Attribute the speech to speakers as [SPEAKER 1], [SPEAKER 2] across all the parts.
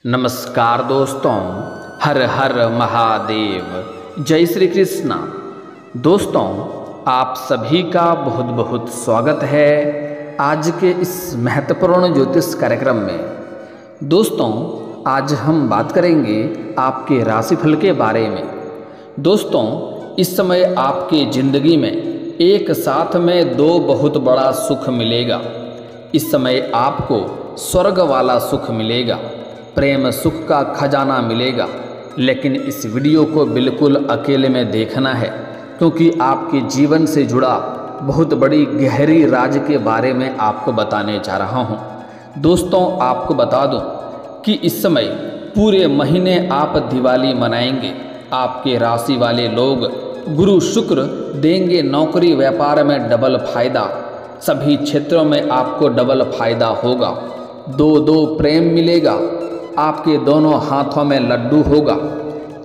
[SPEAKER 1] नमस्कार दोस्तों, हर हर महादेव, जय श्री कृष्णा। दोस्तों, आप सभी का बहुत बहुत स्वागत है आज के इस महत्वपूर्ण ज्योतिष कार्यक्रम में। दोस्तों, आज हम बात करेंगे आपके राशिफल के बारे में। दोस्तों, इस समय आपके ज़िंदगी में एक साथ में दो बहुत बड़ा सुख मिलेगा। इस समय आपको स्वर्ग वाला सुख मिलेगा, प्रेम सुख का खजाना मिलेगा। लेकिन इस वीडियो को बिल्कुल अकेले में देखना है, क्योंकि आपके जीवन से जुड़ा बहुत बड़ी गहरी राज के बारे में आपको बताने जा रहा हूँ। दोस्तों, आपको बता दूँ कि इस समय पूरे महीने आप दिवाली मनाएंगे। आपके राशि वाले लोग गुरु शुक्र देंगे नौकरी व्यापार में डबल फायदा। सभी क्षेत्रों में आपको डबल फायदा होगा। दो प्रेम मिलेगा। आपके दोनों हाथों में लड्डू होगा।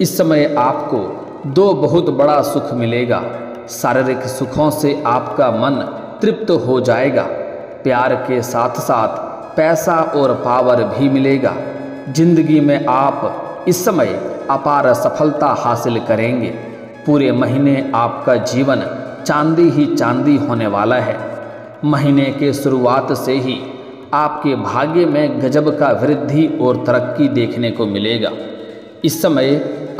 [SPEAKER 1] इस समय आपको दो बहुत बड़ा सुख मिलेगा। शारीरिक सुखों से आपका मन तृप्त हो जाएगा। प्यार के साथ साथ पैसा और पावर भी मिलेगा। जिंदगी में आप इस समय अपार सफलता हासिल करेंगे। पूरे महीने आपका जीवन चांदी ही चांदी होने वाला है। महीने के शुरुआत से ही आपके भाग्य में गजब का वृद्धि और तरक्की देखने को मिलेगा। इस समय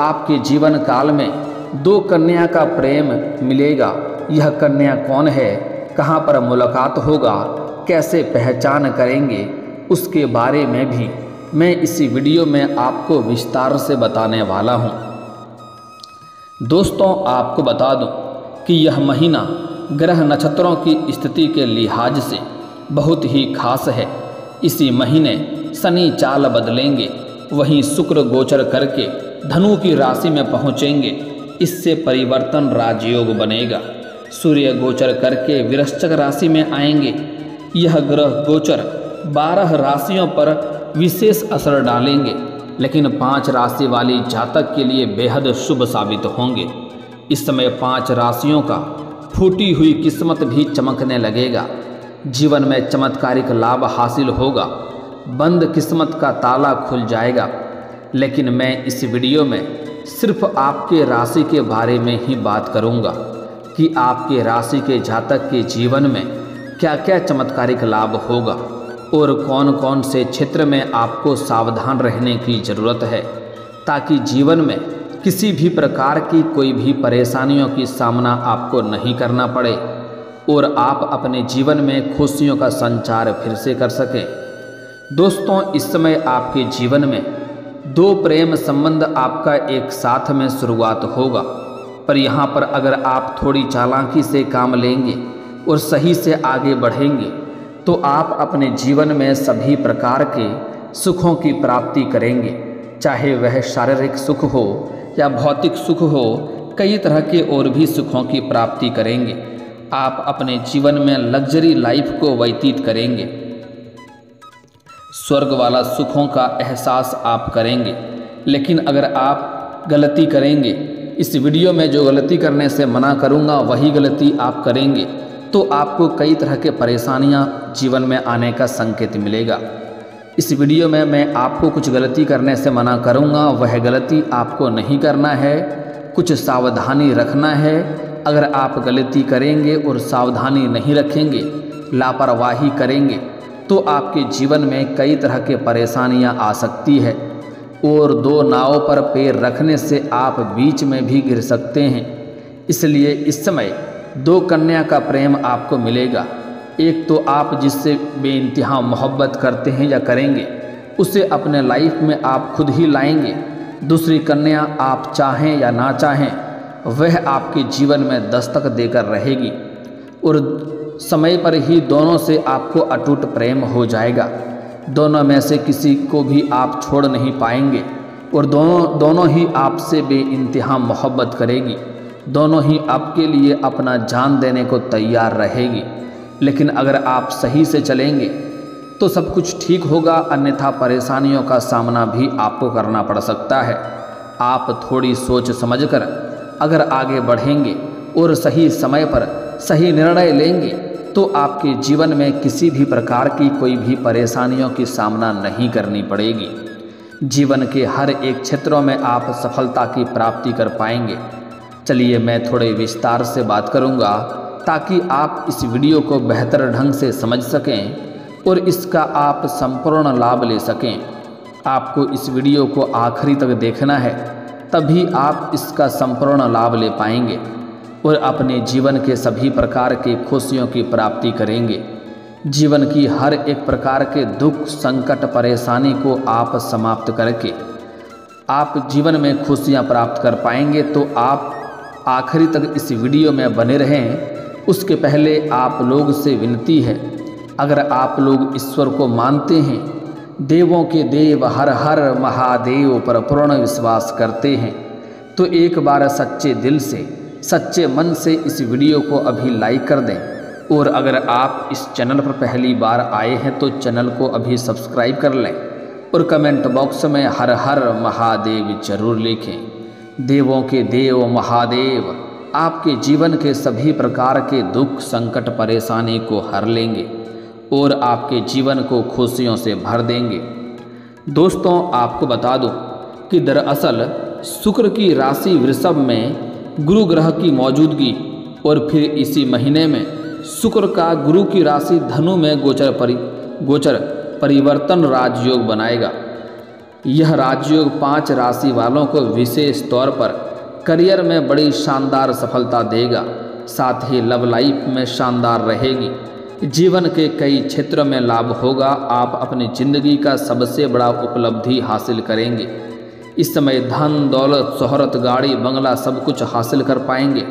[SPEAKER 1] आपके जीवन काल में दो कन्या का प्रेम मिलेगा। यह कन्या कौन है, कहाँ पर मुलाकात होगा, कैसे पहचान करेंगे, उसके बारे में भी मैं इसी वीडियो में आपको विस्तार से बताने वाला हूँ। दोस्तों, आपको बता दूँ कि यह महीना ग्रह नक्षत्रों की स्थिति के लिहाज से बहुत ही खास है। इसी महीने शनि चाल बदलेंगे, वहीं शुक्र गोचर करके धनु की राशि में पहुँचेंगे। इससे परिवर्तन राजयोग बनेगा। सूर्य गोचर करके वृश्चिक राशि में आएंगे। यह ग्रह गोचर 12 राशियों पर विशेष असर डालेंगे, लेकिन 5 राशि वाली जातक के लिए बेहद शुभ साबित होंगे। इस समय 5 राशियों का फूटी हुई किस्मत भी चमकने लगेगा। जीवन में चमत्कारिक लाभ हासिल होगा। बंद किस्मत का ताला खुल जाएगा। लेकिन मैं इस वीडियो में सिर्फ आपके राशि के बारे में ही बात करूंगा कि आपके राशि के जातक के जीवन में क्या क्या चमत्कारिक लाभ होगा और कौन कौन से क्षेत्र में आपको सावधान रहने की ज़रूरत है, ताकि जीवन में किसी भी प्रकार की कोई भी परेशानियों की सामना आपको नहीं करना पड़े और आप अपने जीवन में खुशियों का संचार फिर से कर सकें। दोस्तों, इस समय आपके जीवन में दो प्रेम संबंध आपका एक साथ में शुरुआत होगा। पर यहाँ पर अगर आप थोड़ी चालाकी से काम लेंगे और सही से आगे बढ़ेंगे तो आप अपने जीवन में सभी प्रकार के सुखों की प्राप्ति करेंगे। चाहे वह शारीरिक सुख हो या भौतिक सुख हो, कई तरह के और भी सुखों की प्राप्ति करेंगे। आप अपने जीवन में लग्जरी लाइफ को व्यतीत करेंगे। स्वर्ग वाला सुखों का एहसास आप करेंगे। लेकिन अगर आप गलती करेंगे, इस वीडियो में जो गलती करने से मना करूंगा वही गलती आप करेंगे, तो आपको कई तरह के परेशानियां जीवन में आने का संकेत मिलेगा। इस वीडियो में मैं आपको कुछ गलती करने से मना करूंगा, वह गलती आपको नहीं करना है, कुछ सावधानी रखना है। अगर आप गलती करेंगे और सावधानी नहीं रखेंगे, लापरवाही करेंगे, तो आपके जीवन में कई तरह के परेशानियां आ सकती है और दो नावों पर पैर रखने से आप बीच में भी गिर सकते हैं। इसलिए इस समय दो कन्या का प्रेम आपको मिलेगा। एक तो आप जिससे बेइंतहा मोहब्बत करते हैं या करेंगे, उसे अपने लाइफ में आप खुद ही लाएंगे। दूसरी कन्या आप चाहें या ना चाहें, वह आपके जीवन में दस्तक देकर रहेगी और समय पर ही दोनों से आपको अटूट प्रेम हो जाएगा। दोनों में से किसी को भी आप छोड़ नहीं पाएंगे और दोनों ही आपसे बेइंतहा मोहब्बत करेगी। दोनों ही आपके लिए अपना जान देने को तैयार रहेगी। लेकिन अगर आप सही से चलेंगे तो सब कुछ ठीक होगा, अन्यथा परेशानियों का सामना भी आपको करना पड़ सकता है। आप थोड़ी सोच समझकर अगर आगे बढ़ेंगे और सही समय पर सही निर्णय लेंगे तो आपके जीवन में किसी भी प्रकार की कोई भी परेशानियों की सामना नहीं करनी पड़ेगी। जीवन के हर एक क्षेत्रों में आप सफलता की प्राप्ति कर पाएंगे। चलिए मैं थोड़े विस्तार से बात करूंगा ताकि आप इस वीडियो को बेहतर ढंग से समझ सकें और इसका आप संपूर्ण लाभ ले सकें। आपको इस वीडियो को आखिरी तक देखना है, तभी आप इसका संपूर्ण लाभ ले पाएंगे और अपने जीवन के सभी प्रकार के खुशियों की प्राप्ति करेंगे। जीवन की हर एक प्रकार के दुख, संकट, परेशानी को आप समाप्त करके आप जीवन में खुशियां प्राप्त कर पाएंगे। तो आप आखिरी तक इस वीडियो में बने रहें। उसके पहले आप लोग से विनती है, अगर आप लोग ईश्वर को मानते हैं, देवों के देव हर हर महादेव पर पूर्ण विश्वास करते हैं, तो एक बार सच्चे दिल से, सच्चे मन से इस वीडियो को अभी लाइक कर दें। और अगर आप इस चैनल पर पहली बार आए हैं तो चैनल को अभी सब्सक्राइब कर लें और कमेंट बॉक्स में हर हर महादेव जरूर लिखें। देवों के देव महादेव आपके जीवन के सभी प्रकार के दुख, संकट, परेशानी को हर लेंगे और आपके जीवन को खुशियों से भर देंगे। दोस्तों, आपको बता दूं कि दरअसल शुक्र की राशि वृषभ में गुरु ग्रह की मौजूदगी और फिर इसी महीने में शुक्र का गुरु की राशि धनु में गोचर परिवर्तन राजयोग बनाएगा। यह राजयोग 5 राशि वालों को विशेष तौर पर करियर में बड़ी शानदार सफलता देगा, साथ ही लव लाइफ में शानदार रहेगी। जीवन के कई क्षेत्रों में लाभ होगा। आप अपनी जिंदगी का सबसे बड़ा उपलब्धि हासिल करेंगे। इस समय धन, दौलत, शोहरत, गाड़ी, बंगला सब कुछ हासिल कर पाएंगे।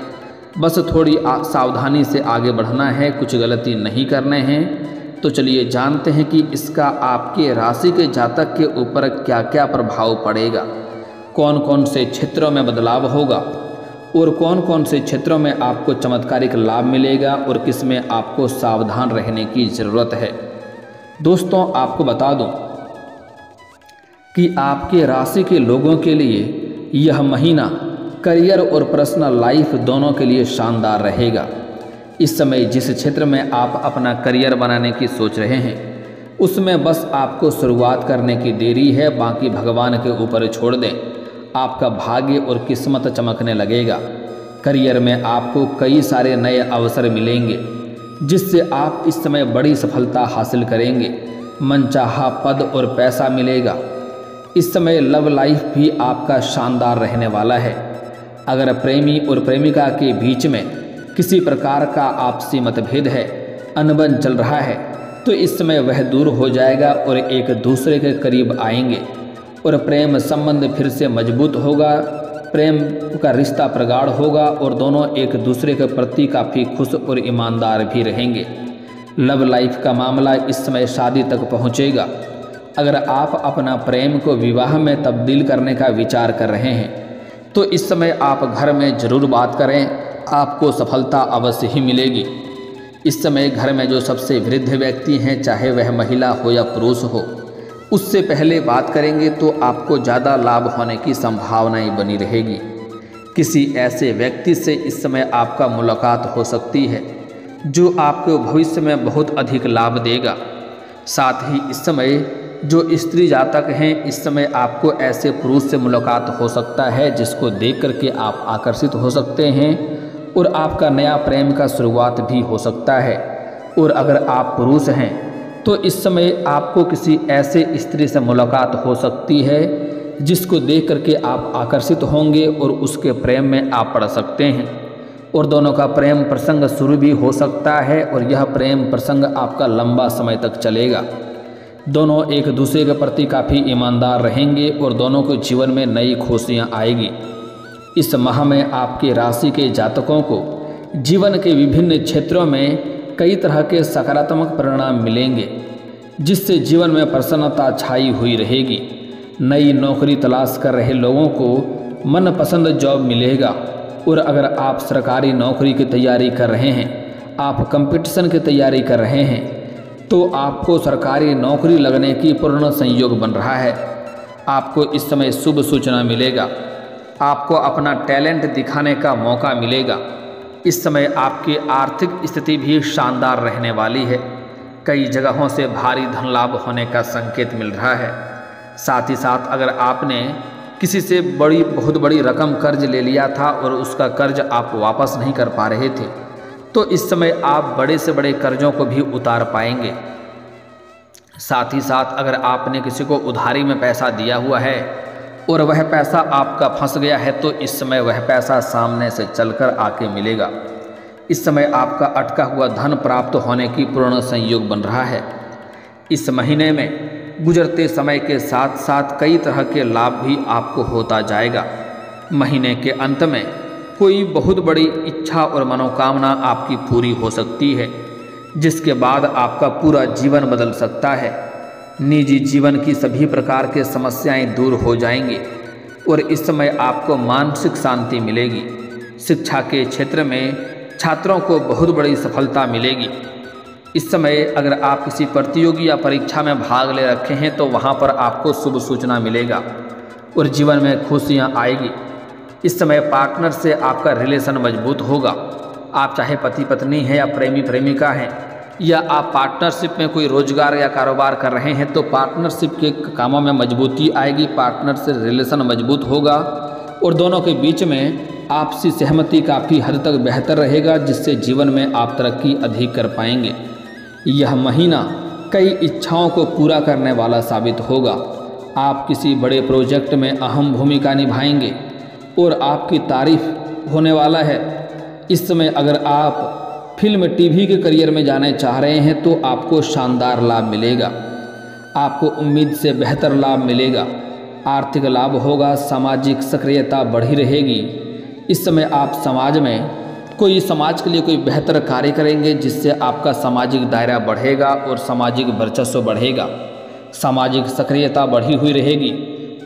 [SPEAKER 1] बस थोड़ी सावधानी से आगे बढ़ना है, कुछ गलती नहीं करने हैं। तो चलिए जानते हैं कि इसका आपके राशि के जातक के ऊपर क्या क्या प्रभाव पड़ेगा, कौन कौन से क्षेत्रों में बदलाव होगा और कौन कौन से क्षेत्रों में आपको चमत्कारिक लाभ मिलेगा और किस में आपको सावधान रहने की ज़रूरत है। दोस्तों, आपको बता दूं कि आपके राशि के लोगों के लिए यह महीना करियर और पर्सनल लाइफ दोनों के लिए शानदार रहेगा। इस समय जिस क्षेत्र में आप अपना करियर बनाने की सोच रहे हैं उसमें बस आपको शुरुआत करने की देरी है, बाकी भगवान के ऊपर छोड़ दें। आपका भाग्य और किस्मत चमकने लगेगा। करियर में आपको कई सारे नए अवसर मिलेंगे जिससे आप इस समय बड़ी सफलता हासिल करेंगे। मनचाहा पद और पैसा मिलेगा। इस समय लव लाइफ भी आपका शानदार रहने वाला है। अगर प्रेमी और प्रेमिका के बीच में किसी प्रकार का आपसी मतभेद है, अनबन चल रहा है, तो इस समय वह दूर हो जाएगा और एक दूसरे के करीब आएंगे और प्रेम संबंध फिर से मजबूत होगा। प्रेम का रिश्ता प्रगाढ़ होगा और दोनों एक दूसरे के प्रति काफ़ी खुश और ईमानदार भी रहेंगे। लव लाइफ का मामला इस समय शादी तक पहुँचेगा। अगर आप अपना प्रेम को विवाह में तब्दील करने का विचार कर रहे हैं तो इस समय आप घर में ज़रूर बात करें, आपको सफलता अवश्य ही मिलेगी। इस समय घर में जो सबसे वृद्ध व्यक्ति हैं, चाहे वह महिला हो या पुरुष हो, उससे पहले बात करेंगे तो आपको ज़्यादा लाभ होने की संभावनाएं बनी रहेगी। किसी ऐसे व्यक्ति से इस समय आपका मुलाकात हो सकती है जो आपको भविष्य में बहुत अधिक लाभ देगा। साथ ही इस समय जो स्त्री जातक हैं, इस समय आपको ऐसे पुरुष से मुलाकात हो सकता है जिसको देख करके आप आकर्षित हो सकते हैं और आपका नया प्रेम का शुरुआत भी हो सकता है। और अगर आप पुरुष हैं तो इस समय आपको किसी ऐसे स्त्री से मुलाकात हो सकती है जिसको देख करके आप आकर्षित होंगे और उसके प्रेम में आप पड़ सकते हैं और दोनों का प्रेम प्रसंग शुरू भी हो सकता है और यह प्रेम प्रसंग आपका लंबा समय तक चलेगा। दोनों एक दूसरे के प्रति काफ़ी ईमानदार रहेंगे और दोनों को जीवन में नई खुशियाँ आएगी। इस माह में आपके राशि के जातकों को जीवन के विभिन्न क्षेत्रों में कई तरह के सकारात्मक परिणाम मिलेंगे जिससे जीवन में प्रसन्नता छाई हुई रहेगी। नई नौकरी तलाश कर रहे लोगों को मनपसंद जॉब मिलेगा और अगर आप सरकारी नौकरी की तैयारी कर रहे हैं, आप कंपटीशन की तैयारी कर रहे हैं, तो आपको सरकारी नौकरी लगने की पूर्ण संयोग बन रहा है। आपको इस समय शुभ सूचना मिलेगा। आपको अपना टैलेंट दिखाने का मौका मिलेगा। इस समय आपकी आर्थिक स्थिति भी शानदार रहने वाली है। कई जगहों से भारी धन लाभ होने का संकेत मिल रहा है। साथ ही साथ अगर आपने किसी से बहुत बड़ी रकम कर्ज ले लिया था और उसका कर्ज आप वापस नहीं कर पा रहे थे, तो इस समय आप बड़े से बड़े कर्जों को भी उतार पाएंगे। साथ ही साथ अगर आपने किसी को उधारी में पैसा दिया हुआ है और वह पैसा आपका फंस गया है, तो इस समय वह पैसा सामने से चलकर आके मिलेगा। इस समय आपका अटका हुआ धन प्राप्त होने की पूर्ण संयोग बन रहा है। इस महीने में गुजरते समय के साथ साथ कई तरह के लाभ भी आपको होता जाएगा। महीने के अंत में कोई बहुत बड़ी इच्छा और मनोकामना आपकी पूरी हो सकती है, जिसके बाद आपका पूरा जीवन बदल सकता है। निजी जीवन की सभी प्रकार के समस्याएं दूर हो जाएंगी और इस समय आपको मानसिक शांति मिलेगी। शिक्षा के क्षेत्र में छात्रों को बहुत बड़ी सफलता मिलेगी। इस समय अगर आप किसी प्रतियोगी या परीक्षा में भाग ले रखे हैं, तो वहां पर आपको शुभ सूचना मिलेगा और जीवन में खुशियां आएगी। इस समय पार्टनर से आपका रिलेशन मजबूत होगा। आप चाहे पति पत्नी हैं या प्रेमी प्रेमिका हैं, या आप पार्टनरशिप में कोई रोजगार या कारोबार कर रहे हैं, तो पार्टनरशिप के कामों में मजबूती आएगी। पार्टनर से रिलेशन मजबूत होगा और दोनों के बीच में आपसी सहमति काफ़ी हद तक बेहतर रहेगा, जिससे जीवन में आप तरक्की अधिक कर पाएंगे। यह महीना कई इच्छाओं को पूरा करने वाला साबित होगा। आप किसी बड़े प्रोजेक्ट में अहम भूमिका निभाएंगे और आपकी तारीफ होने वाला है। इस समय अगर आप फिल्म टीवी के करियर में जाने चाह रहे हैं, तो आपको शानदार लाभ मिलेगा। आपको उम्मीद से बेहतर लाभ मिलेगा। आर्थिक लाभ होगा। सामाजिक सक्रियता बढ़ी रहेगी। इस समय आप समाज के लिए कोई बेहतर कार्य करेंगे, जिससे आपका सामाजिक दायरा बढ़ेगा और सामाजिक वर्चस्व बढ़ेगा। सामाजिक सक्रियता बढ़ी हुई रहेगी।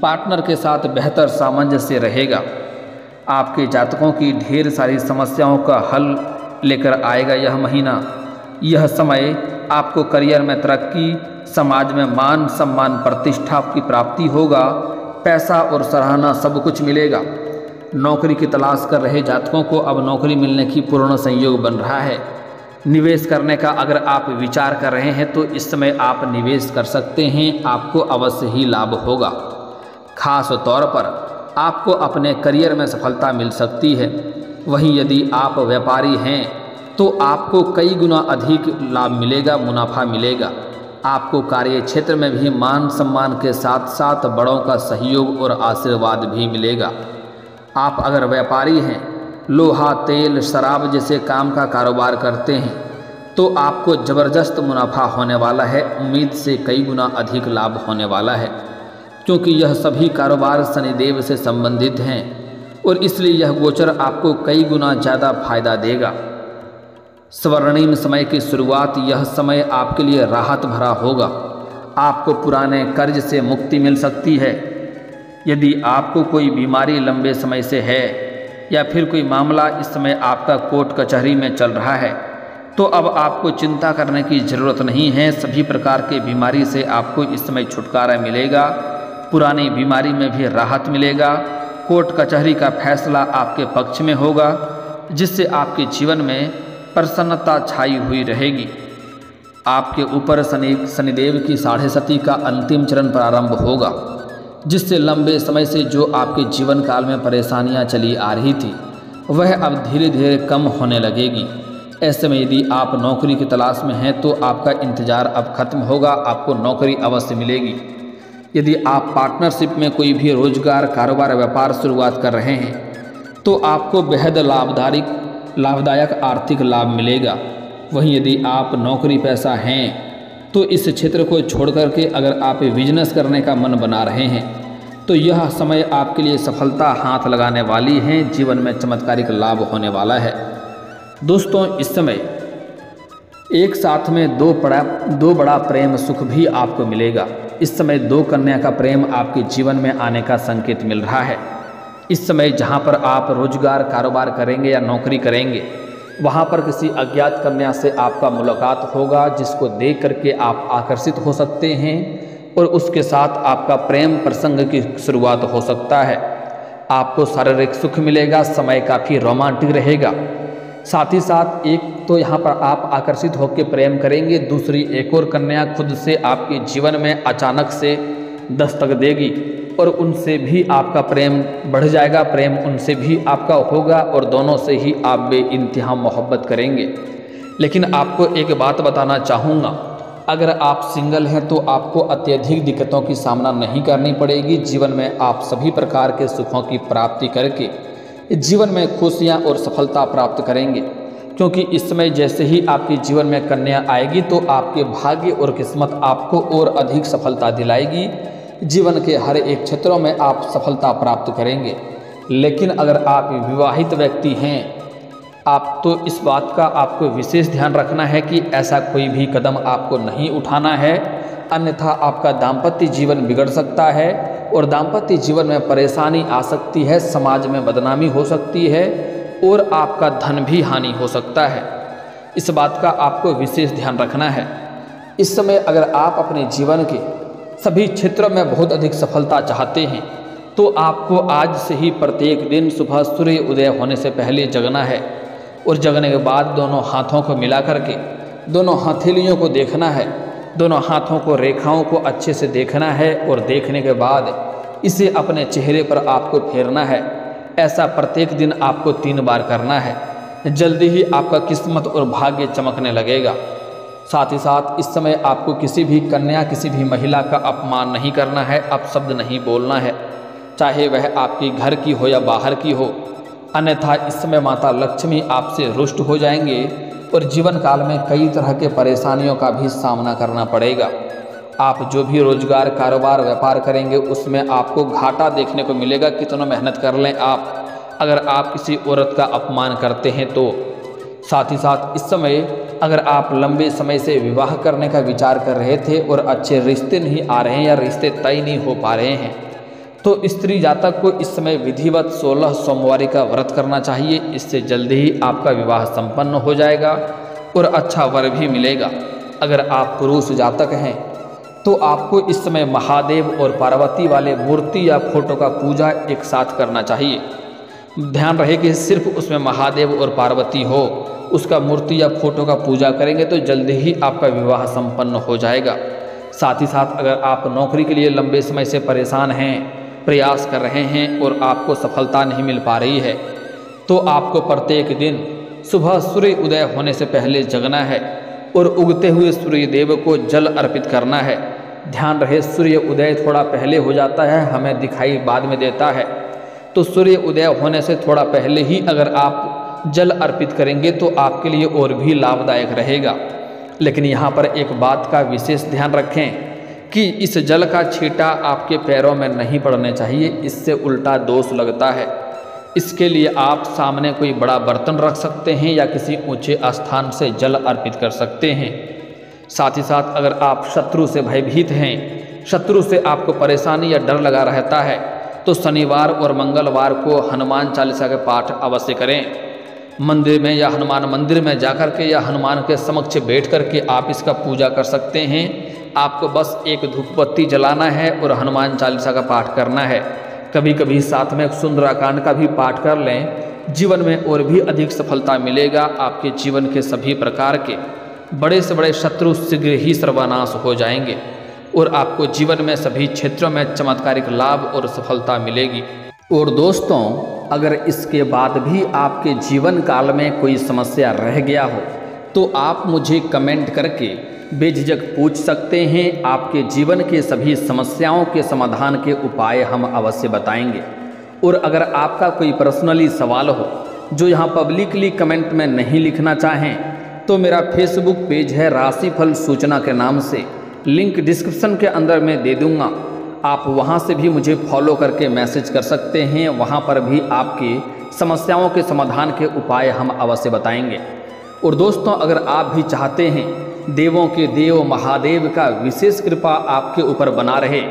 [SPEAKER 1] पार्टनर के साथ बेहतर सामंजस्य रहेगा। आपके जातकों की ढेर सारी समस्याओं का हल लेकर आएगा यह महीना। यह समय आपको करियर में तरक्की, समाज में मान सम्मान प्रतिष्ठा की प्राप्ति होगा। पैसा और सराहना सब कुछ मिलेगा। नौकरी की तलाश कर रहे जातकों को अब नौकरी मिलने की पूर्ण संयोग बन रहा है। निवेश करने का अगर आप विचार कर रहे हैं, तो इस समय आप निवेश कर सकते हैं। आपको अवश्य ही लाभ होगा। खास तौर पर आपको अपने करियर में सफलता मिल सकती है। वहीं यदि आप व्यापारी हैं, तो आपको कई गुना अधिक लाभ मिलेगा, मुनाफा मिलेगा। आपको कार्य क्षेत्र में भी मान सम्मान के साथ साथ बड़ों का सहयोग और आशीर्वाद भी मिलेगा। आप अगर व्यापारी हैं, लोहा, तेल, शराब जैसे काम का कारोबार करते हैं, तो आपको ज़बरदस्त मुनाफा होने वाला है। उम्मीद से कई गुना अधिक लाभ होने वाला है, क्योंकि यह सभी कारोबार शनिदेव से संबंधित हैं और इसलिए यह गोचर आपको कई गुना ज़्यादा फायदा देगा। स्वर्णिम समय की शुरुआत, यह समय आपके लिए राहत भरा होगा। आपको पुराने कर्ज से मुक्ति मिल सकती है। यदि आपको कोई बीमारी लंबे समय से है या फिर कोई मामला इस समय आपका कोर्ट कचहरी में चल रहा है, तो अब आपको चिंता करने की ज़रूरत नहीं है। सभी प्रकार के बीमारी से आपको इस समय छुटकारा मिलेगा। पुरानी बीमारी में भी राहत मिलेगा। कोर्ट कचहरी का फैसला आपके पक्ष में होगा, जिससे आपके जीवन में प्रसन्नता छाई हुई रहेगी। आपके ऊपर शनिदेव की 7.5 का अंतिम चरण प्रारंभ होगा, जिससे लंबे समय से जो आपके जीवन काल में परेशानियां चली आ रही थी, वह अब धीरे धीरे कम होने लगेगी। ऐसे में यदि आप नौकरी की तलाश में हैं, तो आपका इंतज़ार अब खत्म होगा। आपको नौकरी अवश्य मिलेगी। यदि आप पार्टनरशिप में कोई भी रोजगार, कारोबार, व्यापार शुरुआत कर रहे हैं, तो आपको बेहद लाभदायक आर्थिक लाभ मिलेगा। वहीं यदि आप नौकरी पेशा हैं, तो इस क्षेत्र को छोड़ करके अगर आप बिजनेस करने का मन बना रहे हैं, तो यह समय आपके लिए सफलता हाथ लगाने वाली है। जीवन में चमत्कारिक लाभ होने वाला है। दोस्तों, इस समय एक साथ में दो बड़ा प्रेम सुख भी आपको मिलेगा। इस समय 2 कन्या का प्रेम आपके जीवन में आने का संकेत मिल रहा है। इस समय जहां पर आप रोजगार, कारोबार करेंगे या नौकरी करेंगे, वहां पर किसी अज्ञात कन्या से आपका मुलाकात होगा, जिसको देख करके आप आकर्षित हो सकते हैं और उसके साथ आपका प्रेम प्रसंग की शुरुआत हो सकता है। आपको शारीरिक सुख मिलेगा। समय काफ़ी रोमांटिक रहेगा। साथ ही साथ एक तो यहाँ पर आप आकर्षित होकर प्रेम करेंगे, दूसरी एक और कन्या खुद से आपके जीवन में अचानक से दस्तक देगी और उनसे भी आपका प्रेम बढ़ जाएगा, प्रेम उनसे भी आपका होगा और दोनों से ही आप बेइंतहा मोहब्बत करेंगे। लेकिन आपको एक बात बताना चाहूँगा, अगर आप सिंगल हैं तो आपको अत्यधिक दिक्कतों की सामना नहीं करनी पड़ेगी। जीवन में आप सभी प्रकार के सुखों की प्राप्ति करके जीवन में खुशियाँ और सफलता प्राप्त करेंगे, क्योंकि इस समय जैसे ही आपके जीवन में कन्या आएगी तो आपके भाग्य और किस्मत आपको और अधिक सफलता दिलाएगी। जीवन के हर एक क्षेत्रों में आप सफलता प्राप्त करेंगे। लेकिन अगर आप विवाहित व्यक्ति हैं आप तो इस बात का आपको विशेष ध्यान रखना है कि ऐसा कोई भी कदम आपको नहीं उठाना है, अन्यथा आपका दाम्पत्य जीवन बिगड़ सकता है और दाम्पत्य जीवन में परेशानी आ सकती है, समाज में बदनामी हो सकती है और आपका धन भी हानि हो सकता है। इस बात का आपको विशेष ध्यान रखना है। इस समय अगर आप अपने जीवन के सभी क्षेत्रों में बहुत अधिक सफलता चाहते हैं तो आपको आज से ही प्रत्येक दिन सुबह सूर्य उदय होने से पहले जगना है और जगने के बाद दोनों हाथों को मिला करके दोनों हथेलियों को देखना है, दोनों हाथों को रेखाओं को अच्छे से देखना है और देखने के बाद इसे अपने चेहरे पर आपको फेरना है। ऐसा प्रत्येक दिन आपको 3 बार करना है। जल्दी ही आपका किस्मत और भाग्य चमकने लगेगा। साथ ही साथ इस समय आपको किसी भी कन्या, किसी भी महिला का अपमान नहीं करना है, अपशब्द नहीं बोलना है, चाहे वह आपकी घर की हो या बाहर की हो, अन्यथा इस समय माता लक्ष्मी आपसे रुष्ट हो जाएंगे और जीवन काल में कई तरह के परेशानियों का भी सामना करना पड़ेगा। आप जो भी रोजगार, कारोबार, व्यापार करेंगे उसमें आपको घाटा देखने को मिलेगा। कितना मेहनत कर लें आप, अगर आप किसी औरत का अपमान करते हैं तो। साथ ही साथ इस समय अगर आप लंबे समय से विवाह करने का विचार कर रहे थे और अच्छे रिश्ते नहीं आ रहे हैं या रिश्ते तय नहीं हो पा रहे हैं तो स्त्री जातक को इस समय विधिवत 16 सोमवारी का व्रत करना चाहिए। इससे जल्दी ही आपका विवाह संपन्न हो जाएगा और अच्छा वर भी मिलेगा। अगर आप पुरुष जातक हैं तो आपको इस समय महादेव और पार्वती वाले मूर्ति या फोटो का पूजा एक साथ करना चाहिए। ध्यान रहे कि सिर्फ उसमें महादेव और पार्वती हो, उसका मूर्ति या फोटो का पूजा करेंगे तो जल्दी ही आपका विवाह संपन्न हो जाएगा। साथ ही साथ अगर आप नौकरी के लिए लंबे समय से परेशान हैं, प्रयास कर रहे हैं और आपको सफलता नहीं मिल पा रही है तो आपको प्रत्येक दिन सुबह सूर्य उदय होने से पहले जगना है और उगते हुए सूर्य देव को जल अर्पित करना है। ध्यान रहे सूर्य उदय थोड़ा पहले हो जाता है, हमें दिखाई बाद में देता है, तो सूर्य उदय होने से थोड़ा पहले ही अगर आप जल अर्पित करेंगे तो आपके लिए और भी लाभदायक रहेगा। लेकिन यहाँ पर एक बात का विशेष ध्यान रखें कि इस जल का छींटा आपके पैरों में नहीं पड़ने चाहिए, इससे उल्टा दोष लगता है। इसके लिए आप सामने कोई बड़ा बर्तन रख सकते हैं या किसी ऊंचे स्थान से जल अर्पित कर सकते हैं। साथ ही साथ अगर आप शत्रु से भयभीत हैं, शत्रु से आपको परेशानी या डर लगा रहता है तो शनिवार और मंगलवार को हनुमान चालीसा के पाठ अवश्य करें। मंदिर में या हनुमान मंदिर में जाकर के या हनुमान के समक्ष बैठ कर के आप इसका पूजा कर सकते हैं। आपको बस एक धूपबत्ती जलाना है और हनुमान चालीसा का पाठ करना है। कभी कभी साथ में सुंदराकांड का भी पाठ कर लें, जीवन में और भी अधिक सफलता मिलेगा। आपके जीवन के सभी प्रकार के बड़े से बड़े शत्रु शीघ्र ही सर्वनाश हो जाएंगे और आपको जीवन में सभी क्षेत्रों में चमत्कारिक लाभ और सफलता मिलेगी। और दोस्तों, अगर इसके बाद भी आपके जीवन काल में कोई समस्या रह गया हो तो आप मुझे कमेंट करके बेझिझक पूछ सकते हैं। आपके जीवन के सभी समस्याओं के समाधान के उपाय हम अवश्य बताएंगे। और अगर आपका कोई पर्सनली सवाल हो जो यहाँ पब्लिकली कमेंट में नहीं लिखना चाहें तो मेरा फेसबुक पेज है राशिफल सूचना के नाम से, लिंक डिस्क्रिप्शन के अंदर मैं दे दूँगा। आप वहाँ से भी मुझे फॉलो करके मैसेज कर सकते हैं। वहाँ पर भी आपकी समस्याओं के समाधान के उपाय हम अवश्य बताएंगे। और दोस्तों, अगर आप भी चाहते हैं देवों के देव महादेव का विशेष कृपा आपके ऊपर बना रहे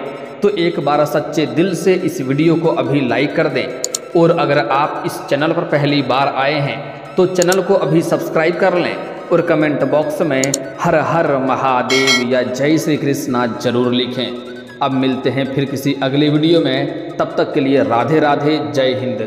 [SPEAKER 1] तो एक बार सच्चे दिल से इस वीडियो को अभी लाइक कर दें। और अगर आप इस चैनल पर पहली बार आए हैं तो चैनल को अभी सब्सक्राइब कर लें और कमेंट बॉक्स में हर हर महादेव या जय श्री कृष्णा जरूर लिखें। अब मिलते हैं फिर किसी अगले वीडियो में, तब तक के लिए राधे राधे, जय हिंद।